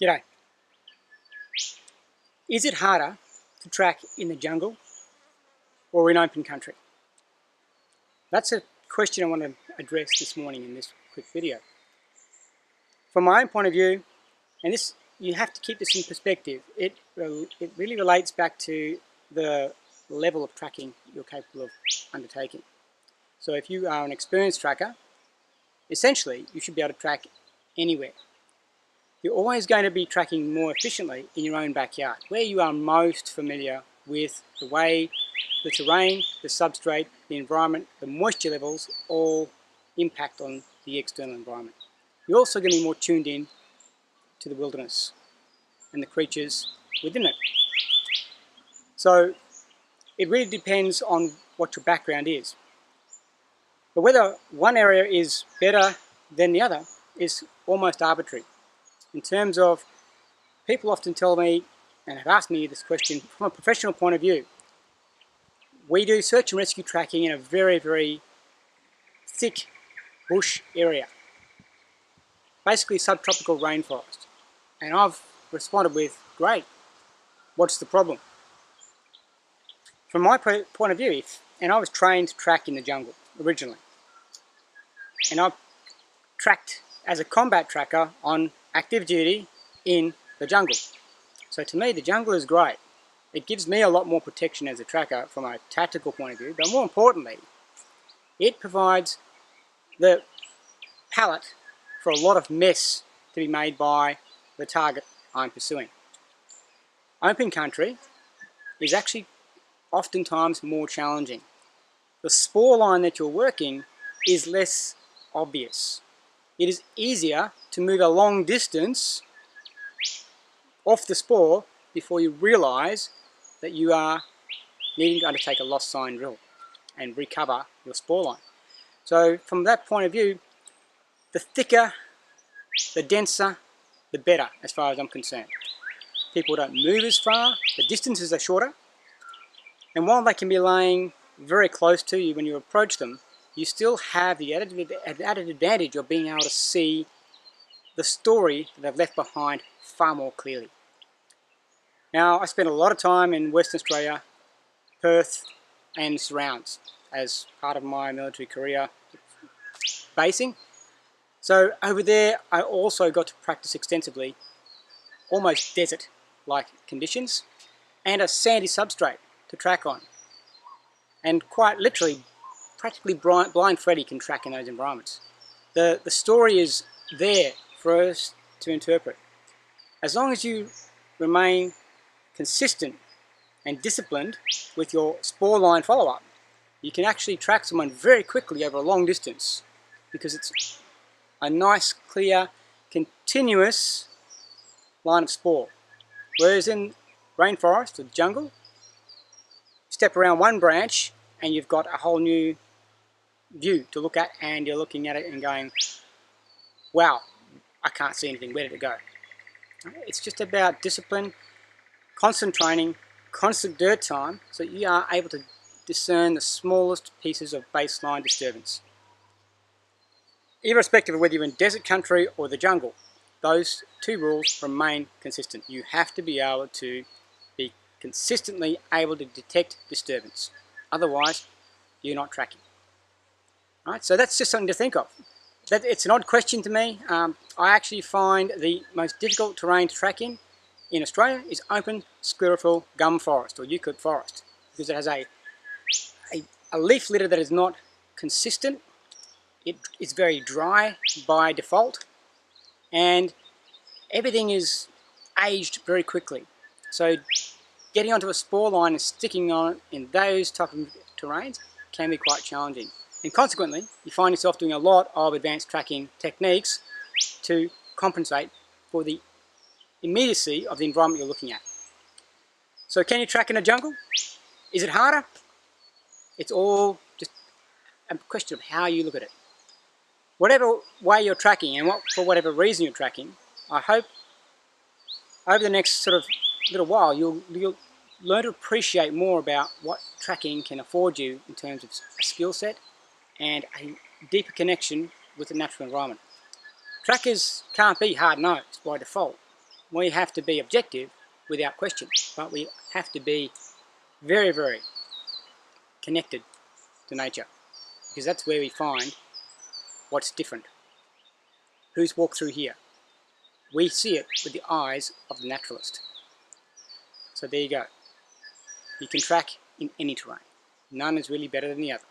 G'day. Is it harder to track in the jungle or in open country? That's a question I want to address this morning in this quick video. From my own point of view, and this, you have to keep this in perspective, it really relates back to the level of tracking you're capable of undertaking. So if you are an experienced tracker, essentially you should be able to track anywhere. You're always going to be tracking more efficiently in your own backyard, where you are most familiar with the way the terrain, the substrate, the environment, the moisture levels all impact on the external environment. You're also going to be more tuned in to the wilderness and the creatures within it. So it really depends on what your background is. But whether one area is better than the other is almost arbitrary. In terms of, people often tell me, and have asked me this question from a professional point of view. We do search and rescue tracking in a very, very thick bush area. Basically subtropical rainforest. And I've responded with, great, what's the problem? From my point of view, and I was trained to track in the jungle originally. And I've tracked as a combat tracker on active duty in the jungle. So to me the jungle is great. It gives me a lot more protection as a tracker from a tactical point of view, but more importantly, it provides the palette for a lot of mess to be made by the target I'm pursuing. Open country is actually oftentimes more challenging. The spore line that you're working is less obvious. It is easier to move a long distance off the spore before you realise that you are needing to undertake a lost sign drill and recover your spore line. So from that point of view, the thicker, the denser, the better as far as I'm concerned. People don't move as far, the distances are shorter, and while they can be laying very close to you when you approach them, you still have the added advantage of being able to see the story that they've left behind far more clearly. Now, I spent a lot of time in Western Australia, Perth and surrounds as part of my military career basing. So over there I also got to practice extensively almost desert-like conditions and a sandy substrate to track on. And quite literally, practically blind Freddy can track in those environments. The story is there for us to interpret. As long as you remain consistent and disciplined with your spore line follow-up, you can actually track someone very quickly over a long distance because it's a nice, clear, continuous line of spore. Whereas in rainforest or jungle, step around one branch and you've got a whole new view to look at, and you're looking at it and going, wow, I can't see anything, where did it go? It's just about discipline, constant training, constant dirt time, so you are able to discern the smallest pieces of baseline disturbance. Irrespective of whether you're in desert country or the jungle, those two rules remain consistent. You have to be able to be consistently able to detect disturbance. Otherwise, you're not tracking. Right, so that's just something to think of. It's an odd question to me. I actually find the most difficult terrain to track in Australia is open sclerophyll gum forest or eucalypt forest, because it has a leaf litter that is not consistent. It is very dry by default, and everything is aged very quickly. So getting onto a spore line and sticking on it in those type of terrains can be quite challenging. And consequently, you find yourself doing a lot of advanced tracking techniques to compensate for the immediacy of the environment you're looking at. So can you track in a jungle? Is it harder? It's all just a question of how you look at it. Whatever way you're tracking and for whatever reason you're tracking, I hope over the next sort of little while you'll learn to appreciate more about what tracking can afford you in terms of a skill set and a deeper connection with the natural environment. Trackers can't be hard-nosed by default. we have to be objective without question, but we have to be very, very connected to nature, because that's where we find what's different. Who's walked through here? We see it with the eyes of the naturalist. So there you go. You can track in any terrain. None is really better than the other.